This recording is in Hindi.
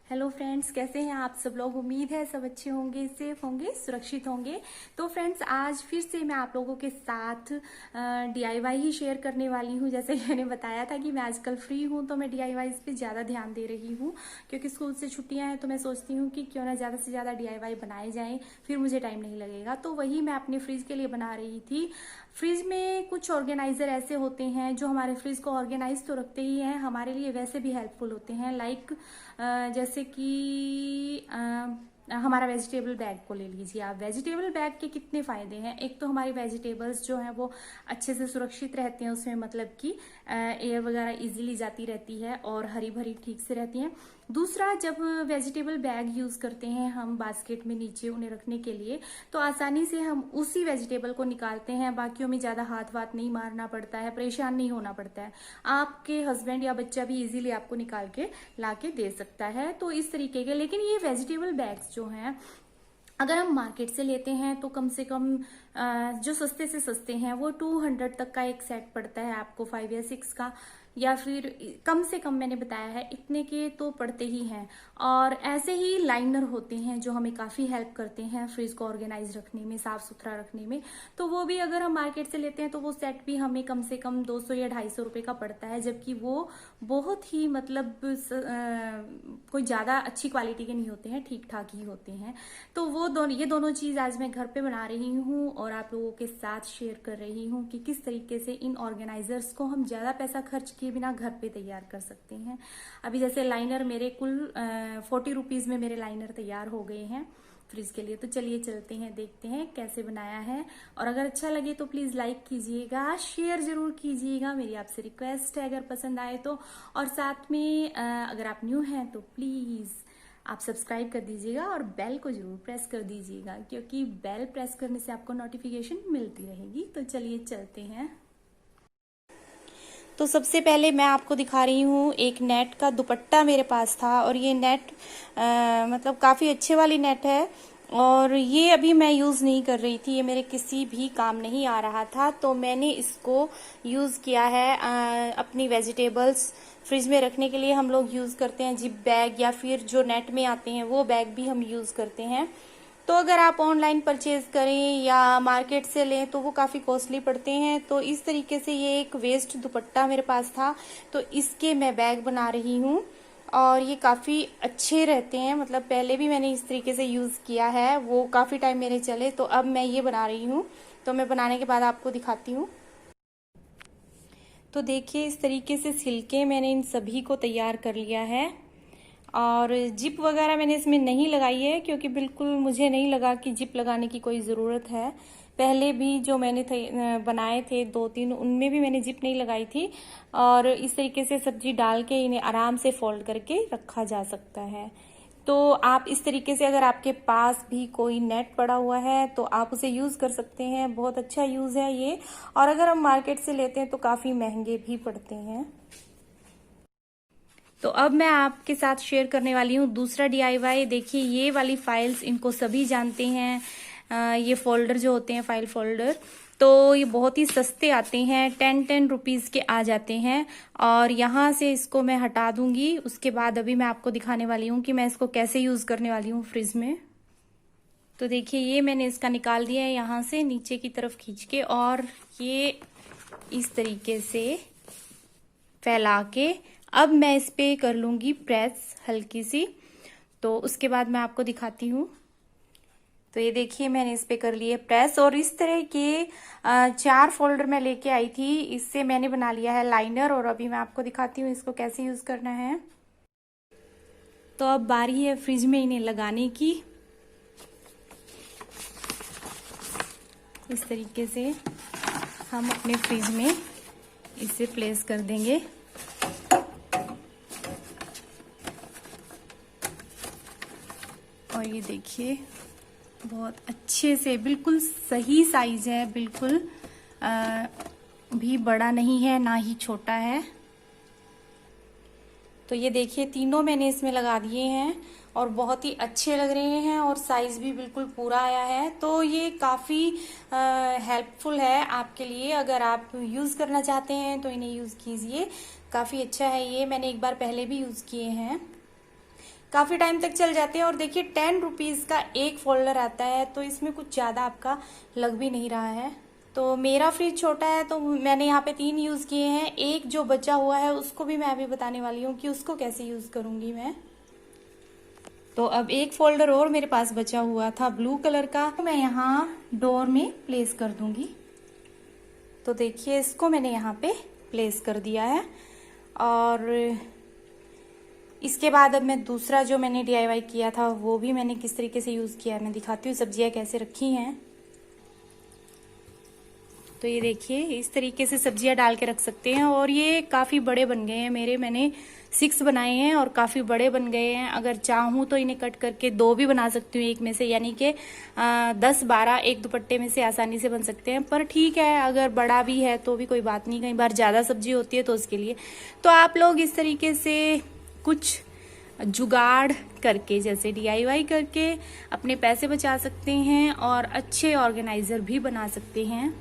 हेलो फ्रेंड्स, कैसे हैं आप सब लोग। उम्मीद है सब अच्छे होंगे, सेफ होंगे, सुरक्षित होंगे। तो फ्रेंड्स, आज फिर से मैं आप लोगों के साथ डीआईवाई ही शेयर करने वाली हूँ। जैसे मैंने बताया था कि मैं आजकल फ्री हूँ तो मैं डीआईवाई पे ज़्यादा ध्यान दे रही हूँ, क्योंकि स्कूल से छुट्टियां हैं तो मैं सोचती हूँ कि क्यों ना ज़्यादा से ज़्यादा डीआईवाई बनाए जाएं, फिर मुझे टाइम नहीं लगेगा। तो वही मैं अपने फ्रिज के लिए बना रही थी। फ्रिज में कुछ ऑर्गेनाइजर ऐसे होते हैं जो हमारे फ्रिज को ऑर्गेनाइज तो रखते ही हैं, हमारे लिए वैसे भी हेल्पफुल होते हैं। लाइक जैसे कि हमारा वेजिटेबल बैग को ले लीजिए आप। वेजिटेबल बैग के कितने फायदे हैं। एक तो हमारी वेजिटेबल्स जो हैं वो अच्छे से सुरक्षित रहते हैं, उसमें मतलब कि एयर वगैरह इजीली जाती रहती है और हरी भरी ठीक से रहती हैं। दूसरा, जब वेजिटेबल बैग यूज करते हैं हम बास्केट में नीचे उन्हें रखने के लिए, तो आसानी से हम उसी वेजिटेबल को निकालते हैं, बाकियों में ज्यादा हाथ वाथ नहीं मारना पड़ता है, परेशान नहीं होना पड़ता है। आपके हस्बैंड या बच्चा भी इजीली आपको निकाल के लाके दे सकता है। तो इस तरीके के, लेकिन ये वेजिटेबल बैग्स जो हैं अगर हम मार्केट से लेते हैं तो कम से कम जो सस्ते से सस्ते हैं वो 200 तक का एक सेट पड़ता है आपको, 5 या 6 का, या फिर कम से कम मैंने बताया है इतने के तो पड़ते ही हैं। और ऐसे ही लाइनर होते हैं जो हमें काफी हेल्प करते हैं फ्रिज को ऑर्गेनाइज रखने में, साफ सुथरा रखने में। तो वो भी अगर हम मार्केट से लेते हैं तो वो सेट भी हमें कम से कम 200 या 250 रुपए का पड़ता है, जबकि वो बहुत ही मतलब कोई ज्यादा अच्छी क्वालिटी के नहीं होते हैं, ठीक ठाक ही होते हैं। तो ये दोनों चीज आज मैं घर पे बना रही हूँ और आप लोगों के साथ शेयर कर रही हूँ कि किस तरीके से इन ऑर्गेनाइजर्स को हम ज्यादा पैसा खर्च किए बिना घर पे तैयार कर सकते हैं। अभी जैसे लाइनर मेरे कुल 40 रुपीज में मेरे लाइनर तैयार हो गए हैं फ्रिज के लिए। तो चलिए चलते हैं, देखते हैं कैसे बनाया है। और अगर अच्छा लगे तो प्लीज लाइक कीजिएगा, शेयर जरूर कीजिएगा, मेरी आपसे रिक्वेस्ट है अगर पसंद आए तो। और साथ में अगर आप न्यू हैं तो प्लीज आप सब्सक्राइब कर दीजिएगा और बेल को जरूर प्रेस कर दीजिएगा, क्योंकि बेल प्रेस करने से आपको नोटिफिकेशन मिलती रहेगी। तो चलिए चलते हैं। तो सबसे पहले मैं आपको दिखा रही हूँ, एक नेट का दुपट्टा मेरे पास था और ये नेट मतलब काफ़ी अच्छे वाली नेट है। और ये अभी मैं यूज़ नहीं कर रही थी, ये मेरे किसी भी काम नहीं आ रहा था, तो मैंने इसको यूज़ किया है अपनी वेजिटेबल्स फ्रिज में रखने के लिए। हम लोग यूज़ करते हैं जिप बैग, या फिर जो नेट में आते हैं वो बैग भी हम यूज़ करते हैं। तो अगर आप ऑनलाइन परचेज करें या मार्केट से लें तो वो काफ़ी कॉस्टली पड़ते हैं। तो इस तरीके से ये एक वेस्ट दुपट्टा मेरे पास था, तो इसके मैं बैग बना रही हूँ और ये काफ़ी अच्छे रहते हैं। मतलब पहले भी मैंने इस तरीके से यूज़ किया है, वो काफ़ी टाइम मेरे चले, तो अब मैं ये बना रही हूँ। तो मैं बनाने के बाद आपको दिखाती हूँ। तो देखिए, इस तरीके से सिलके मैंने इन सभी को तैयार कर लिया है। और जिप वगैरह मैंने इसमें नहीं लगाई है, क्योंकि बिल्कुल मुझे नहीं लगा कि जिप लगाने की कोई ज़रूरत है। पहले भी जो मैंने बनाए थे 2-3, उनमें भी मैंने जिप नहीं लगाई थी। और इस तरीके से सब्जी डाल के इन्हें आराम से फोल्ड करके रखा जा सकता है। तो आप इस तरीके से, अगर आपके पास भी कोई नेट पड़ा हुआ है तो आप उसे यूज़ कर सकते हैं, बहुत अच्छा यूज़ है ये। और अगर हम मार्केट से लेते हैं तो काफ़ी महंगे भी पड़ते हैं। तो अब मैं आपके साथ शेयर करने वाली हूँ दूसरा डीआईवाई। देखिए, ये वाली फाइल्स, इनको सभी जानते हैं। ये फोल्डर जो होते हैं, फाइल फोल्डर, तो ये बहुत ही सस्ते आते हैं, 10 रुपीज के आ जाते हैं। और यहाँ से इसको मैं हटा दूंगी। उसके बाद अभी मैं आपको दिखाने वाली हूँ कि मैं इसको कैसे यूज करने वाली हूँ फ्रिज में। तो देखिए, ये मैंने इसका निकाल दिया है यहाँ से नीचे की तरफ खींच के, और ये इस तरीके से फैला के अब मैं इस पे कर लूंगी प्रेस हल्की सी। तो उसके बाद मैं आपको दिखाती हूँ। तो ये देखिए, मैंने इस पे कर लिए प्रेस, और इस तरह के 4 फोल्डर मैं लेके आई थी, इससे मैंने बना लिया है लाइनर। और अभी मैं आपको दिखाती हूँ इसको कैसे यूज करना है। तो अब बारी है फ्रिज में इन्हें लगाने की। इस तरीके से हम अपने फ्रिज में इसे प्लेस कर देंगे। और ये देखिए, बहुत अच्छे से, बिल्कुल सही साइज है, बिल्कुल भी बड़ा नहीं है ना ही छोटा है। तो ये देखिए, तीनों मैंने इसमें लगा दिए हैं और बहुत ही अच्छे लग रहे हैं, और साइज भी बिल्कुल पूरा आया है। तो ये काफी हेल्पफुल है आपके लिए। अगर आप यूज करना चाहते हैं तो इन्हें यूज कीजिए, काफी अच्छा है ये। मैंने एक बार पहले भी यूज किए हैं, काफ़ी टाइम तक चल जाते हैं। और देखिए 10 रुपीज़ का एक फोल्डर आता है, तो इसमें कुछ ज़्यादा आपका लग भी नहीं रहा है। तो मेरा फ्रिज छोटा है तो मैंने यहाँ पे 3 यूज़ किए हैं। एक जो बचा हुआ है उसको भी मैं अभी बताने वाली हूँ कि उसको कैसे यूज़ करूँगी मैं। तो अब एक फोल्डर और मेरे पास बचा हुआ था ब्लू कलर का, तो मैं यहाँ डोर में प्लेस कर दूंगी। तो देखिए इसको मैंने यहाँ पे प्लेस कर दिया है। और इसके बाद अब मैं दूसरा जो मैंने DIY किया था वो भी मैंने किस तरीके से यूज़ किया है मैं दिखाती हूँ। सब्जियाँ कैसे रखी हैं, तो ये देखिए इस तरीके से सब्जियां डाल के रख सकते हैं। और ये काफ़ी बड़े बन गए हैं मैंने 6 बनाए हैं और काफ़ी बड़े बन गए हैं। अगर चाहूँ तो इन्हें कट करके 2 भी बना सकती हूँ एक में से, यानी कि 10-12 एक दुपट्टे में से आसानी से बन सकते हैं। पर ठीक है, अगर बड़ा भी है तो भी कोई बात नहीं, कई बार ज़्यादा सब्जी होती है तो उसके लिए तो आप लोग इस तरीके से कुछ जुगाड़ करके, जैसे DIY करके अपने पैसे बचा सकते हैं और अच्छे ऑर्गेनाइजर भी बना सकते हैं।